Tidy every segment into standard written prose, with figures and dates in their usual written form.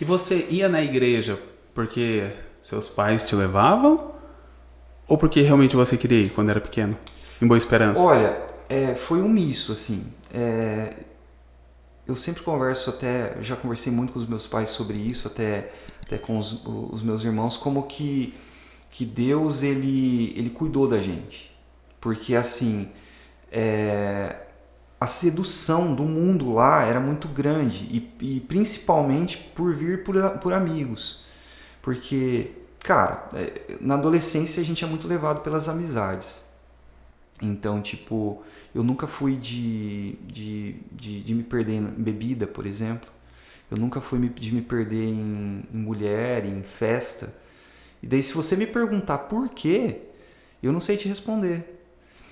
E você ia na igreja porque seus pais te levavam? Ou porque realmente você queria ir quando era pequeno? Em Boa Esperança? Olha, foi um misto, assim. Eu sempre converso já conversei muito com os meus pais sobre isso, até com os meus irmãos, como que Deus, ele cuidou da gente. Porque, assim, a sedução do mundo lá era muito grande, e principalmente por vir por amigos. Porque, cara, na adolescência a gente é muito levado pelas amizades. Então, tipo, eu nunca fui de me perder em bebida, por exemplo. Eu nunca fui de me perder em mulher, em festa. E daí, se você me perguntar por quê, eu não sei te responder.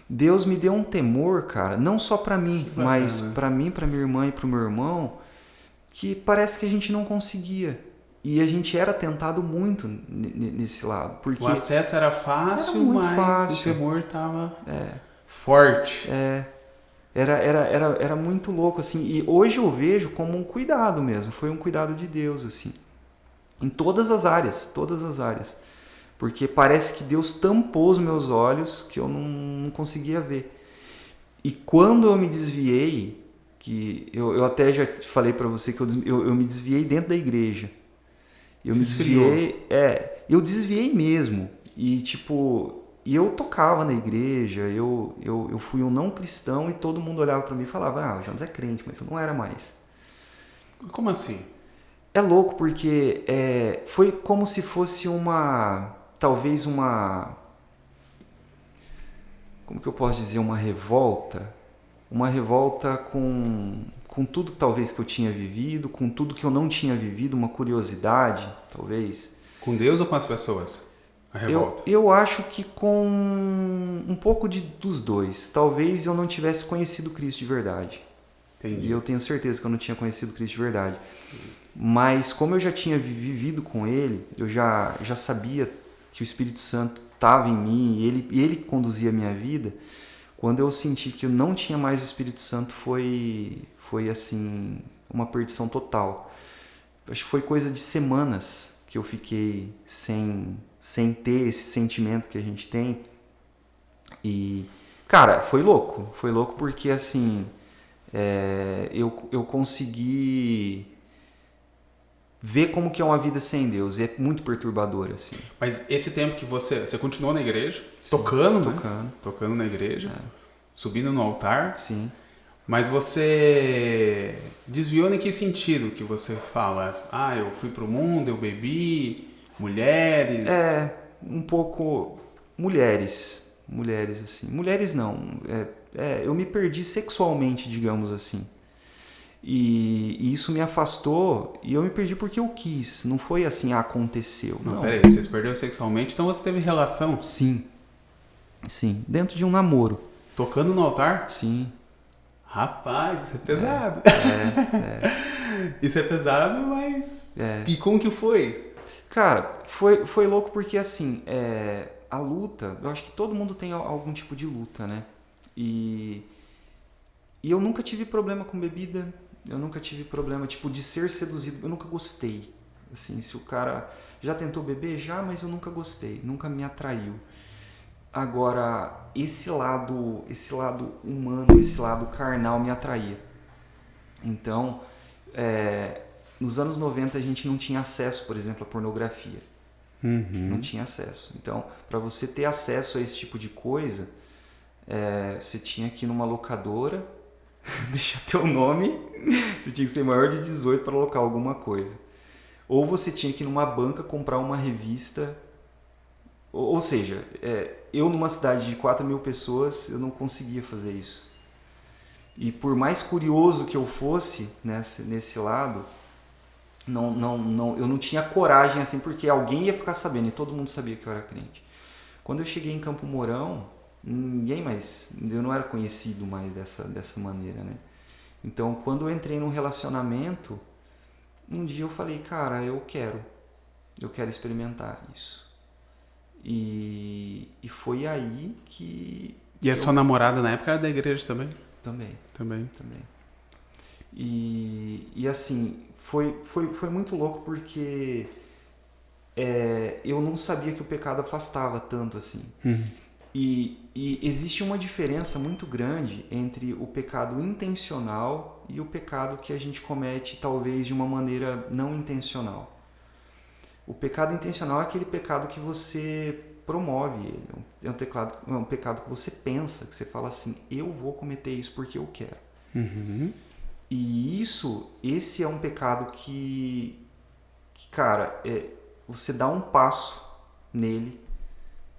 Deus me deu um temor, cara, não só pra Que mim, mas bacana. pra mim, pra minha irmã e pro meu irmão, que parece que a gente não conseguia. E a gente era tentado muito nesse lado, O porque acesso era era fácil, muito mas o fácil. temor estava forte. Era muito louco, assim. E hoje eu vejo como um cuidado mesmo. Foi um cuidado de Deus, assim. Em todas as áreas, todas as áreas. Porque parece que Deus tampou os meus olhos que eu não conseguia ver. E quando eu me desviei, que eu até já falei para você que eu me desviei dentro da igreja. Eu Se me desviou. desviei, eu desviei mesmo. E tipo, e eu tocava na igreja, eu fui um não cristão e todo mundo olhava para mim e falava: "Ah, o Jonas é crente", mas eu não era mais. Como assim? É louco porque foi como se fosse talvez como que eu posso dizer, uma revolta com tudo talvez que eu tinha vivido, com tudo que eu não tinha vivido, uma curiosidade, talvez. Com Deus ou com as pessoas? A revolta. Eu acho que com um pouco dos dois. Talvez eu não tivesse conhecido Cristo de verdade. E Entendi. eu tenho certeza que eu não tinha conhecido Cristo de verdade. Mas como eu já tinha vivido com Ele, eu já sabia que o Espírito Santo estava em mim e ele conduzia a minha vida. Quando eu senti que eu não tinha mais o Espírito Santo, foi assim, uma perdição total. Acho que foi coisa de semanas que eu fiquei sem ter esse sentimento que a gente tem. E, cara, foi louco. Foi louco porque, assim, eu consegui ver como que é uma vida sem Deus. E é muito perturbador, assim. Mas esse tempo que você continuou na igreja, Sim, tocando, né? tocando. Tocando na igreja, subindo no altar, Sim. mas você desviou em que sentido que você fala? Ah, eu fui pro mundo, eu bebi, mulheres. Um pouco mulheres. Mulheres, assim. Mulheres não. Eu me perdi sexualmente, digamos assim. E isso me afastou e eu me perdi porque eu quis. Não foi assim, aconteceu. Não, Não. peraí, você se perdeu sexualmente, então você teve relação Sim, sim. Dentro de um namoro. tocando no altar? Sim. Rapaz, isso é pesado. Isso é pesado, mas. E como que foi? Cara, foi louco porque assim, a luta, eu acho que todo mundo tem algum tipo de luta, né? E, e eu nunca tive problema com bebida, eu nunca tive problema, tipo, de ser seduzido, eu nunca gostei. Assim, se o cara já tentou beber, já, mas eu nunca gostei, nunca me atraiu. Agora, esse lado humano, esse lado carnal me atraía. Então, nos anos 90 a gente não tinha acesso, por exemplo, à pornografia. Não Uhum. tinha acesso. Então, para você ter acesso a esse tipo de coisa, você tinha que ir numa locadora, deixar teu nome, você tinha que ser maior de 18 para alocar alguma coisa. Ou você tinha que ir numa banca comprar uma revista. Ou seja, eu numa cidade de 4.000 pessoas, eu não conseguia fazer isso. E por mais curioso que eu fosse nesse lado, eu não tinha coragem assim, porque alguém ia ficar sabendo e todo mundo sabia que eu era crente. Quando eu cheguei em Campo Mourão, ninguém mais, eu não era conhecido mais dessa maneira, né? Então, quando eu entrei num relacionamento, um dia eu falei, cara, eu quero experimentar isso. E foi aí E a que sua eu namorada na época era da igreja também? também, Também. também. E assim, foi muito louco porque eu não sabia que o pecado afastava tanto assim. E existe uma diferença muito grande entre o pecado intencional e o pecado que a gente comete talvez de uma maneira não intencional. O pecado intencional é aquele pecado que você promove ele. É um pecado que você pensa, que você fala assim, eu vou cometer isso porque eu quero. E esse é um pecado que cara, você dá um passo nele,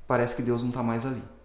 parece que Deus não está mais ali.